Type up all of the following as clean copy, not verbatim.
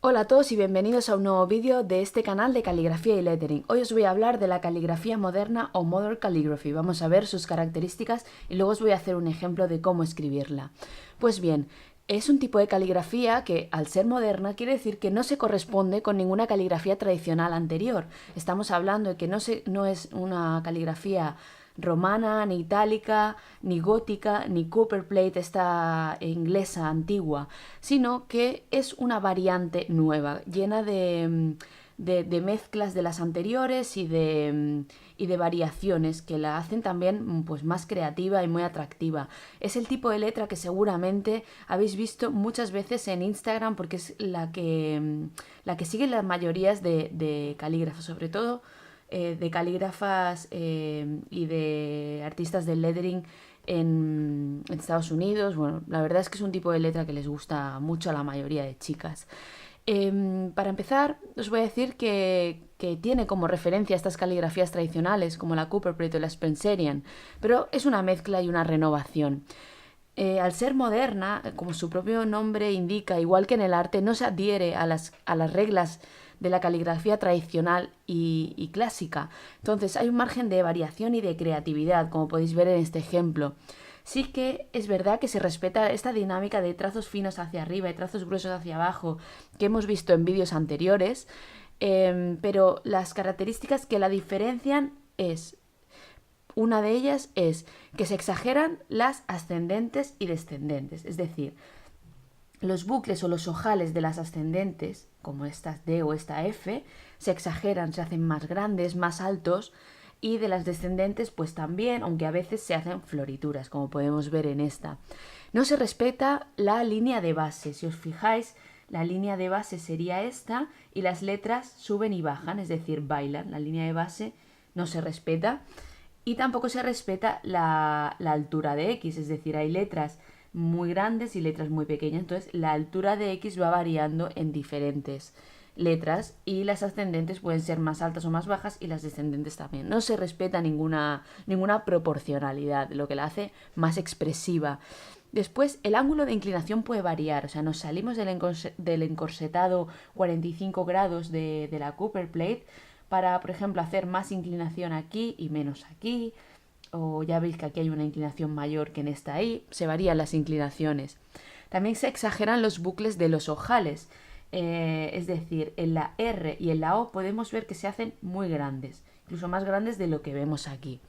Hola a todos y bienvenidos a un nuevo vídeo de este canal de caligrafía y lettering. Hoy os voy a hablar de la caligrafía moderna o Modern Calligraphy. Vamos a ver sus características y luego os voy a hacer un ejemplo de cómo escribirla. Pues bien, es un tipo de caligrafía que, al ser moderna, quiere decir que no se corresponde con ninguna caligrafía tradicional anterior. Estamos hablando de que no es una caligrafía romana, ni itálica, ni gótica, ni copperplate, esta inglesa antigua, sino que es una variante nueva, llena de mezclas de las anteriores y de variaciones que la hacen también pues, más creativa y muy atractiva. Es el tipo de letra que seguramente habéis visto muchas veces en Instagram porque es la que siguen las mayorías de calígrafos, sobre todo de calígrafas y de artistas del lettering en Estados Unidos. Bueno, la verdad es que es un tipo de letra que les gusta mucho a la mayoría de chicas. Para empezar, os voy a decir que tiene como referencia estas caligrafías tradicionales como la Cooperplate o la Spencerian, pero es una mezcla y una renovación. Al ser moderna, como su propio nombre indica, igual que en el arte, no se adhiere a las reglas de la caligrafía tradicional y clásica. Entonces hay un margen de variación y de creatividad, como podéis ver en este ejemplo. Sí que es verdad que se respeta esta dinámica de trazos finos hacia arriba y trazos gruesos hacia abajo que hemos visto en vídeos anteriores, pero las características que la diferencian es una de ellas es que se exageran las ascendentes y descendentes, es decir, los bucles o los ojales de las ascendentes, como estas D o esta F, se exageran, se hacen más grandes, más altos, y de las descendentes pues también, aunque a veces se hacen florituras, como podemos ver en esta. No se respeta la línea de base, si os fijáis, la línea de base sería esta y las letras suben y bajan, es decir, bailan. La línea de base no se respeta y tampoco se respeta la altura de X, es decir, hay letras muy grandes y letras muy pequeñas, entonces la altura de X va variando en diferentes letras y las ascendentes pueden ser más altas o más bajas y las descendentes también. No se respeta ninguna proporcionalidad, lo que la hace más expresiva. Después, el ángulo de inclinación puede variar, o sea, nos salimos del encorsetado 45 grados de la Cooperplate para, por ejemplo, hacer más inclinación aquí y menos aquí, o ya veis que aquí hay una inclinación mayor que en esta ahí, se varían las inclinaciones. También se exageran los bucles de los ojales, es decir, en la R y en la O podemos ver que se hacen muy grandes, incluso más grandes de lo que vemos aquí.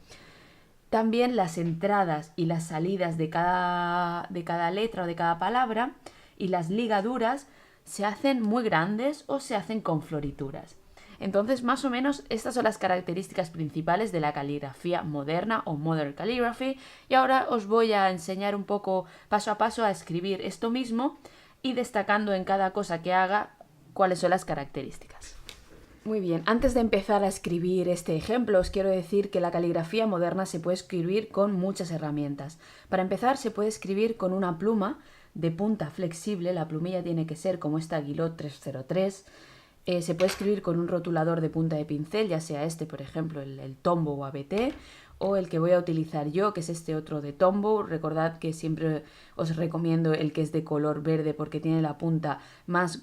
También las entradas y las salidas de cada letra o de cada palabra y las ligaduras se hacen muy grandes o se hacen con florituras. Entonces, más o menos, estas son las características principales de la caligrafía moderna o Modern Calligraphy. Y ahora os voy a enseñar un poco paso a paso a escribir esto mismo y destacando en cada cosa que haga cuáles son las características. Muy bien, antes de empezar a escribir este ejemplo, os quiero decir que la caligrafía moderna se puede escribir con muchas herramientas. Para empezar, se puede escribir con una pluma de punta flexible, la plumilla tiene que ser como esta Guillot 303. Se puede escribir con un rotulador de punta de pincel, ya sea este, por ejemplo, el Tombow o ABT, o el que voy a utilizar yo, que es este otro de Tombow. Recordad que siempre os recomiendo el que es de color verde porque tiene la punta más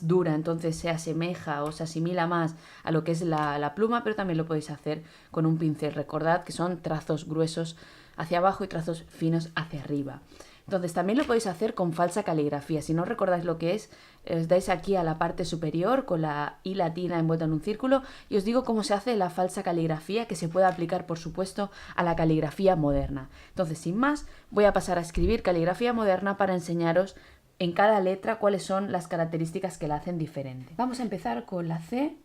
dura, entonces se asemeja o se asimila más a lo que es la pluma, pero también lo podéis hacer con un pincel. Recordad que son trazos gruesos hacia abajo y trazos finos hacia arriba. Entonces también lo podéis hacer con falsa caligrafía. Si no recordáis lo que es, os dais aquí a la parte superior con la I latina envuelta en un círculo y os digo cómo se hace la falsa caligrafía, que se puede aplicar por supuesto a la caligrafía moderna. Entonces, sin más, voy a pasar a escribir caligrafía moderna para enseñaros en cada letra cuáles son las características que la hacen diferente. Vamos a empezar con la C,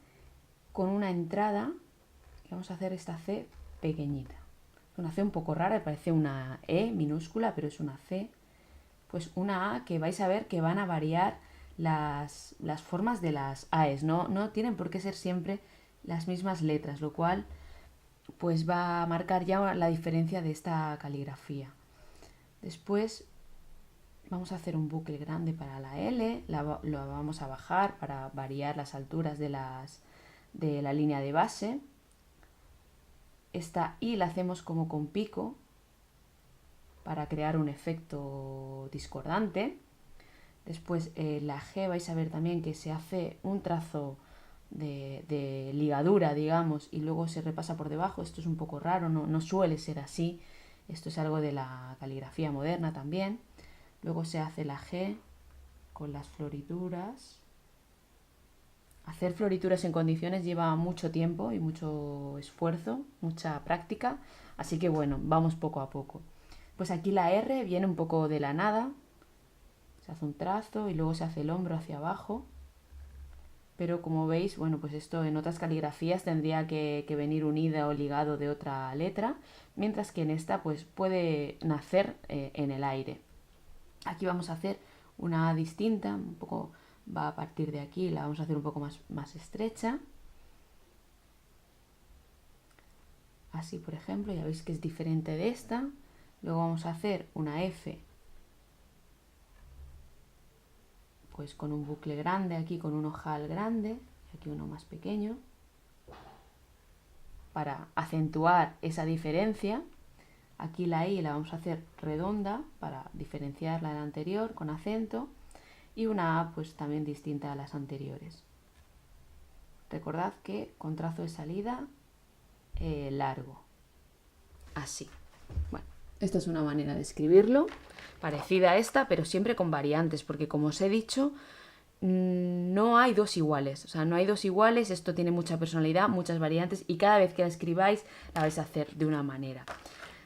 con una entrada. Vamos a hacer esta C pequeñita. Una C un poco rara, parece una E minúscula, pero es una C. Pues una A que vais a ver que van a variar las formas de las AES. No tienen por qué ser siempre las mismas letras, lo cual pues va a marcar ya la diferencia de esta caligrafía. Después vamos a hacer un bucle grande para la L, lo vamos a bajar para variar las alturas de la línea de base. Esta I la hacemos como con pico para crear un efecto discordante. Después la G vais a ver también que se hace un trazo de ligadura, digamos, y luego se repasa por debajo. Esto es un poco raro, no suele ser así. Esto es algo de la caligrafía moderna también. Luego se hace la G con las florituras. Hacer florituras en condiciones lleva mucho tiempo y mucho esfuerzo, mucha práctica, así que bueno, vamos poco a poco. Pues aquí la R viene un poco de la nada, se hace un trazo y luego se hace el hombro hacia abajo, pero como veis, bueno, pues esto en otras caligrafías tendría que venir unida o ligado de otra letra, mientras que en esta pues puede nacer en el aire. Aquí vamos a hacer una A distinta, un poco va a partir de aquí, la vamos a hacer un poco más estrecha. Así, por ejemplo, ya veis que es diferente de esta. Luego vamos a hacer una F, pues con un bucle grande aquí, con un ojal grande, y aquí uno más pequeño, para acentuar esa diferencia. Aquí la I la vamos a hacer redonda para diferenciarla de la anterior con acento. Y una A pues también distinta a las anteriores. Recordad que con trazo de salida largo. Así. Bueno, esta es una manera de escribirlo, parecida a esta, pero siempre con variantes, porque como os he dicho, no hay dos iguales. O sea, no hay dos iguales, esto tiene mucha personalidad, muchas variantes, y cada vez que la escribáis la vais a hacer de una manera.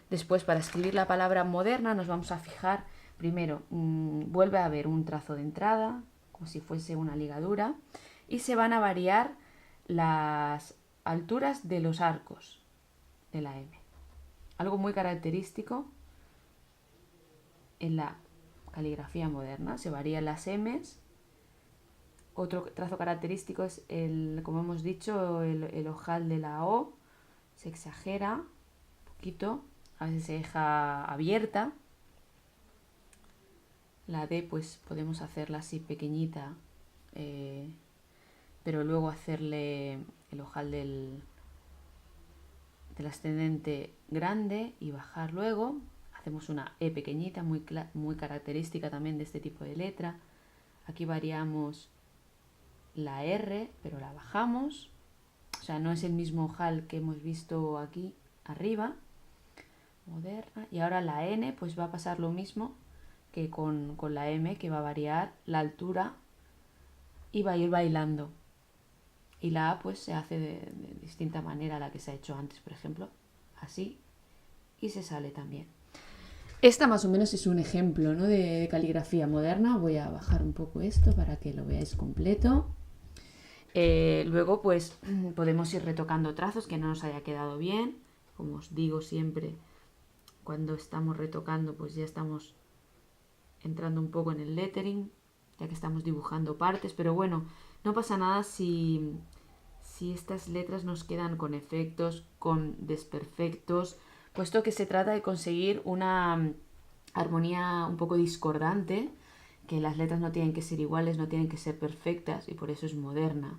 Después, para escribir la palabra moderna, nos vamos a fijar. Primero, vuelve a haber un trazo de entrada, como si fuese una ligadura, y se van a variar las alturas de los arcos de la M. Algo muy característico en la caligrafía moderna, se varían las M's. Otro trazo característico es, como hemos dicho, el ojal de la O, se exagera un poquito, a veces se deja abierta. La D pues podemos hacerla así pequeñita, pero luego hacerle el ojal del ascendente grande y bajar luego. Hacemos una E pequeñita, muy característica también de este tipo de letra. Aquí variamos la R, pero la bajamos. O sea, no es el mismo ojal que hemos visto aquí arriba. Moderna. Y ahora la N pues va a pasar lo mismo que con la M, que va a variar la altura y va a ir bailando. Y la A pues se hace de distinta manera a la que se ha hecho antes, por ejemplo, así, y se sale también. Esta más o menos es un ejemplo, ¿no?, de caligrafía moderna. Voy a bajar un poco esto para que lo veáis completo. Luego pues podemos ir retocando trazos que no nos haya quedado bien. Como os digo siempre, cuando estamos retocando pues ya estamos entrando un poco en el lettering, ya que estamos dibujando partes, pero bueno, no pasa nada si estas letras nos quedan con efectos, con desperfectos, puesto que se trata de conseguir una armonía un poco discordante, que las letras no tienen que ser iguales, no tienen que ser perfectas, y por eso es moderna,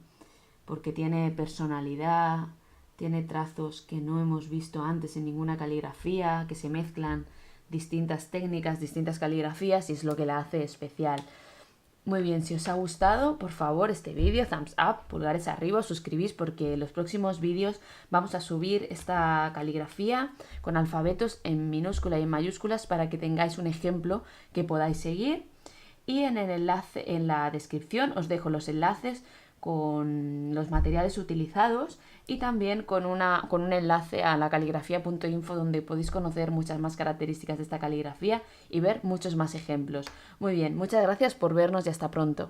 porque tiene personalidad, tiene trazos que no hemos visto antes en ninguna caligrafía, que se mezclan distintas técnicas, distintas caligrafías, y es lo que la hace especial. Muy bien, si os ha gustado, por favor, este vídeo, thumbs up, pulgares arriba, os suscribís, porque en los próximos vídeos vamos a subir esta caligrafía con alfabetos en minúscula y en mayúsculas para que tengáis un ejemplo que podáis seguir. Y en el enlace, en la descripción, os dejo los enlaces con los materiales utilizados y también con un enlace a la caligrafía.info, donde podéis conocer muchas más características de esta caligrafía y ver muchos más ejemplos. Muy bien, muchas gracias por vernos y hasta pronto.